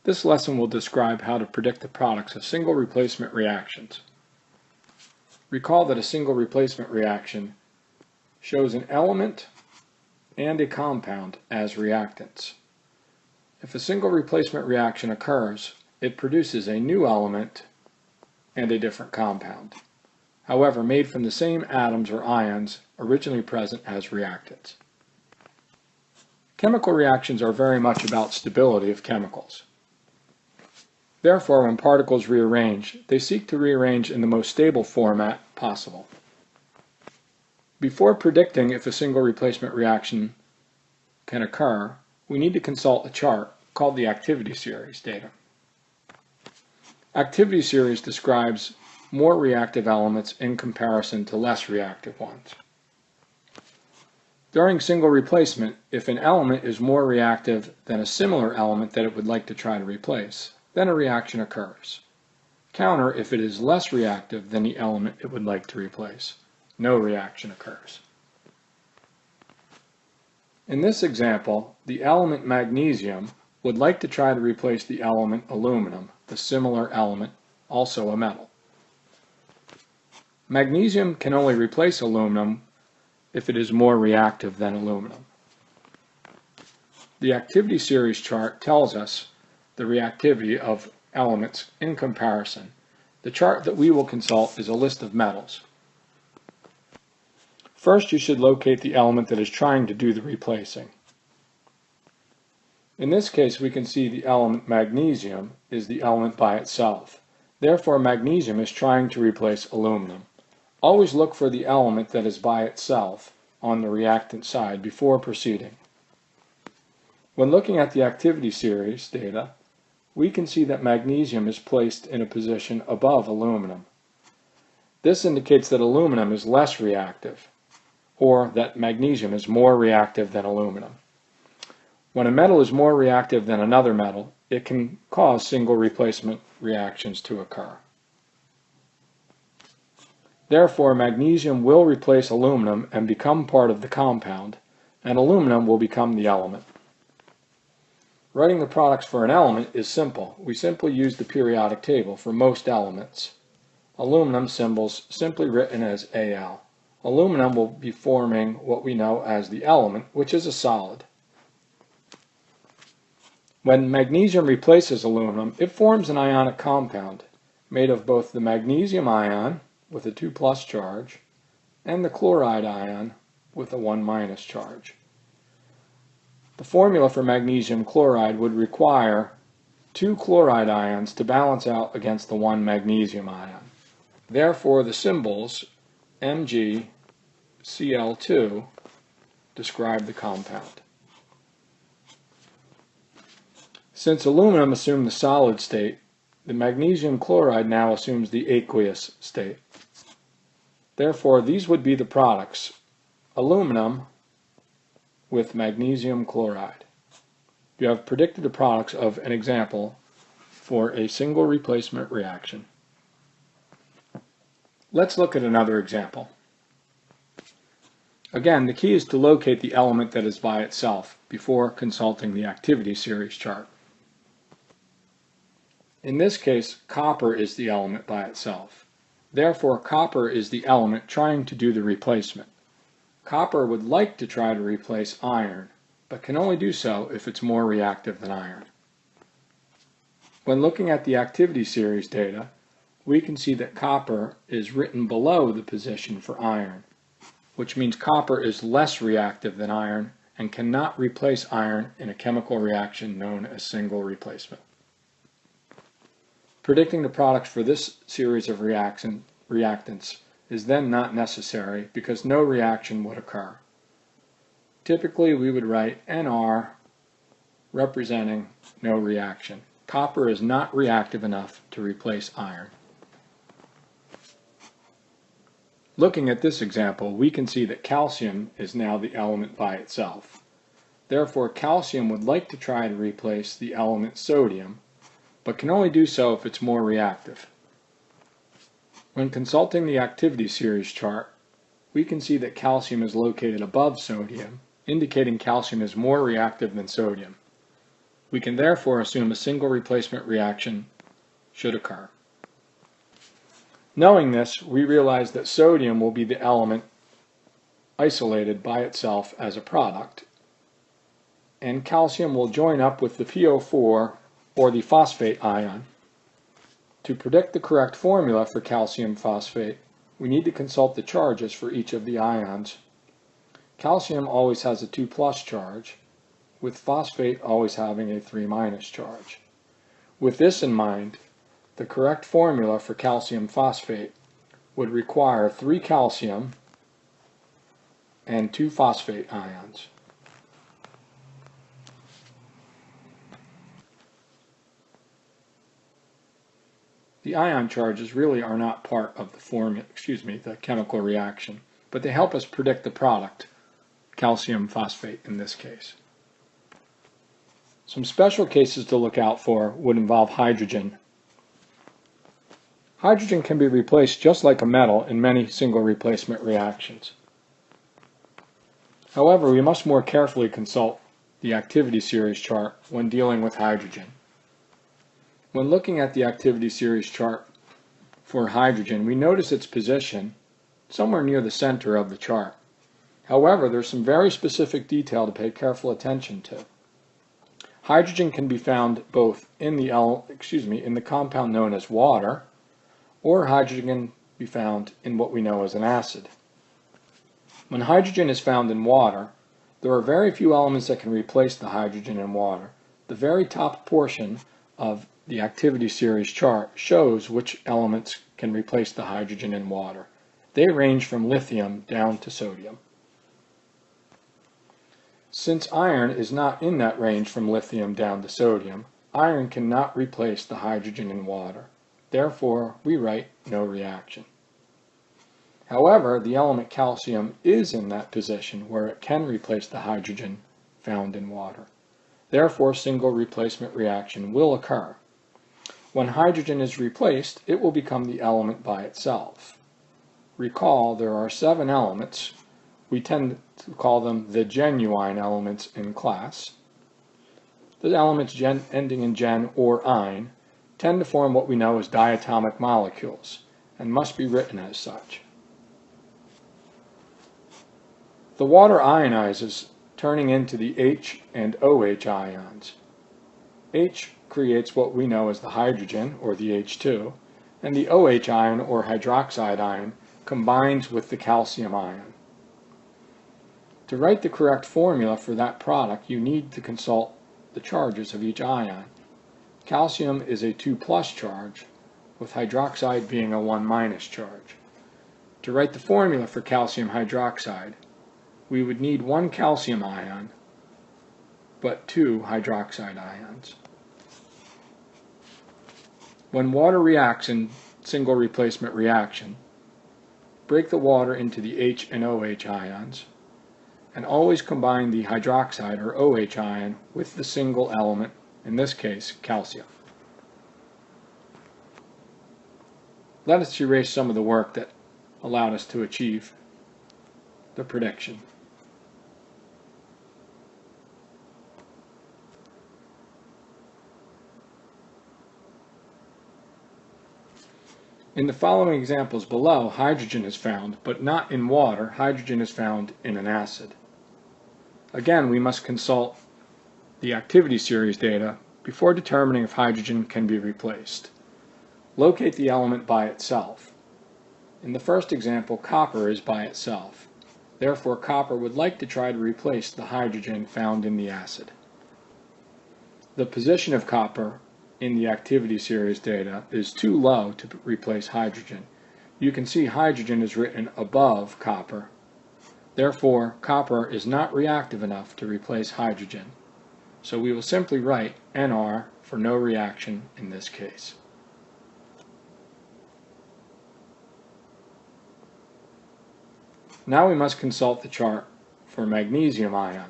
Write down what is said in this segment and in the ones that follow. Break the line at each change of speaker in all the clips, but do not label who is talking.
This lesson will describe how to predict the products of single replacement reactions. Recall that a single replacement reaction shows an element and a compound as reactants. If a single replacement reaction occurs, it produces a new element and a different compound, however made from the same atoms or ions originally present as reactants. Chemical reactions are very much about stability of chemicals. Therefore, when particles rearrange, they seek to rearrange in the most stable format possible. Before predicting if a single replacement reaction can occur, we need to consult a chart called the activity series data. Activity series describes more reactive elements in comparison to less reactive ones. During single replacement, if an element is more reactive than a similar element that it would like to try to replace, then a reaction occurs. Counter if it is less reactive than the element it would like to replace. No reaction occurs. In this example, the element magnesium would like to try to replace the element aluminum, the similar element, also a metal. Magnesium can only replace aluminum if it is more reactive than aluminum. The activity series chart tells us the reactivity of elements in comparison. The chart that we will consult is a list of metals. First, you should locate the element that is trying to do the replacing. In this case, we can see the element magnesium is the element by itself. Therefore, magnesium is trying to replace aluminum. Always look for the element that is by itself on the reactant side before proceeding. When looking at the activity series data, we can see that magnesium is placed in a position above aluminum. This indicates that aluminum is less reactive, or that magnesium is more reactive than aluminum. When a metal is more reactive than another metal, it can cause single replacement reactions to occur. Therefore, magnesium will replace aluminum and become part of the compound, and aluminum will become the element. Writing the products for an element is simple. We simply use the periodic table for most elements. Aluminum symbols simply written as Al. Aluminum will be forming what we know as the element, which is a solid. When magnesium replaces aluminum, it forms an ionic compound made of both the magnesium ion with a 2+ charge and the chloride ion with a 1- charge. The formula for magnesium chloride would require 2 chloride ions to balance out against the 1 magnesium ion. Therefore, the symbols MgCl2 describe the compound. Since aluminum assumed the solid state, the magnesium chloride now assumes the aqueous state. Therefore, these would be the products: aluminum with magnesium chloride. You have predicted the products of an example for a single replacement reaction. Let's look at another example. Again, the key is to locate the element that is by itself before consulting the activity series chart. In this case, copper is the element by itself. Therefore, copper is the element trying to do the replacement. Copper would like to try to replace iron, but can only do so if it's more reactive than iron. When looking at the activity series data, we can see that copper is written below the position for iron, which means copper is less reactive than iron and cannot replace iron in a chemical reaction known as single replacement. Predicting the products for this series of reactants is then not necessary because no reaction would occur. Typically, we would write Nr representing no reaction. Copper is not reactive enough to replace iron. Looking at this example, we can see that calcium is now the element by itself. Therefore, calcium would like to try to replace the element sodium, but can only do so if it's more reactive. When consulting the activity series chart, we can see that calcium is located above sodium, indicating calcium is more reactive than sodium. We can therefore assume a single replacement reaction should occur. Knowing this, we realize that sodium will be the element isolated by itself as a product, and calcium will join up with the PO4 or the phosphate ion. To predict the correct formula for calcium phosphate, we need to consult the charges for each of the ions. Calcium always has a 2+ charge, with phosphate always having a 3- charge. With this in mind, the correct formula for calcium phosphate would require 3 calcium and 2 phosphate ions. The ion charges really are not part of the chemical reaction, but they help us predict the product, calcium phosphate in this case. Some special cases to look out for would involve hydrogen. Hydrogen can be replaced just like a metal in many single replacement reactions. However, we must more carefully consult the activity series chart when dealing with hydrogen. When looking at the activity series chart for hydrogen, we notice its position somewhere near the center of the chart. However, there's some very specific detail to pay careful attention to. Hydrogen can be found both in the compound known as water, or hydrogen can be found in what we know as an acid. When hydrogen is found in water, there are very few elements that can replace the hydrogen in water. The very top portion of the activity series chart shows which elements can replace the hydrogen in water. They range from lithium down to sodium. Since iron is not in that range from lithium down to sodium, iron cannot replace the hydrogen in water. Therefore, we write no reaction. However, the element calcium is in that position where it can replace the hydrogen found in water. Therefore, single replacement reaction will occur. When hydrogen is replaced, it will become the element by itself. Recall, there are 7 elements. We tend to call them the genuine elements in class. The elements ending in gen or ine tend to form what we know as diatomic molecules and must be written as such. The water ionizes, turning into the H and OH ions. H creates what we know as the hydrogen, or the H2, and the OH ion, or hydroxide ion, combines with the calcium ion. To write the correct formula for that product, you need to consult the charges of each ion. Calcium is a 2+ charge, with hydroxide being a 1- charge. To write the formula for calcium hydroxide, we would need 1 calcium ion, but 2 hydroxide ions. When water reacts in single replacement reaction, break the water into the H and OH ions, and always combine the hydroxide or OH ion with the single element, in this case calcium. Let us erase some of the work that allowed us to achieve the prediction. In the following examples below, hydrogen is found, but not in water. Hydrogen is found in an acid. Again, we must consult the activity series data before determining if hydrogen can be replaced. Locate the element by itself. In the first example, copper is by itself. Therefore, copper would like to try to replace the hydrogen found in the acid. The position of copper in the activity series data is too low to replace hydrogen. You can see hydrogen is written above copper. Therefore, copper is not reactive enough to replace hydrogen. So we will simply write Nr for no reaction in this case. Now we must consult the chart for magnesium ion,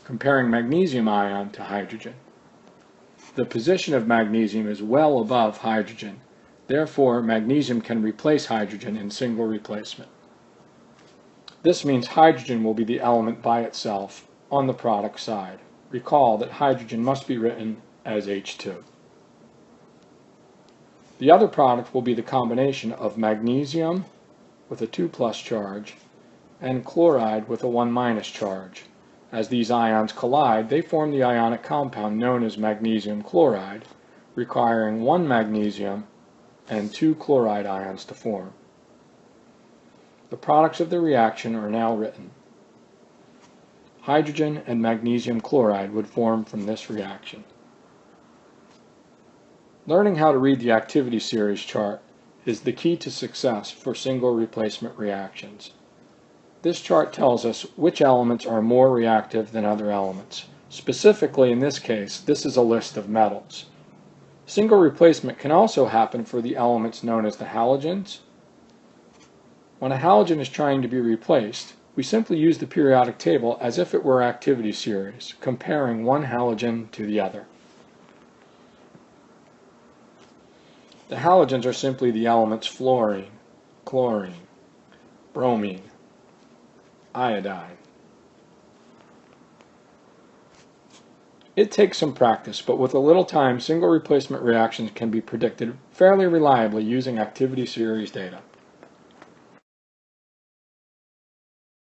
comparing magnesium ion to hydrogen. The position of magnesium is well above hydrogen. Therefore, magnesium can replace hydrogen in single replacement. This means hydrogen will be the element by itself on the product side. recall that hydrogen must be written as H2. The other product will be the combination of magnesium with a 2+ charge and chloride with a 1- charge. As these ions collide, they form the ionic compound known as magnesium chloride, requiring 1 magnesium and 2 chloride ions to form. The products of the reaction are now written. Hydrogen and magnesium chloride would form from this reaction. Learning how to read the activity series chart is the key to success for single replacement reactions. This chart tells us which elements are more reactive than other elements. Specifically, in this case, this is a list of metals. Single replacement can also happen for the elements known as the halogens. When a halogen is trying to be replaced, we simply use the periodic table as if it were activity series, comparing one halogen to the other. The halogens are simply the elements fluorine, chlorine, bromine, iodine. It takes some practice, but with a little time, single replacement reactions can be predicted fairly reliably using activity series data.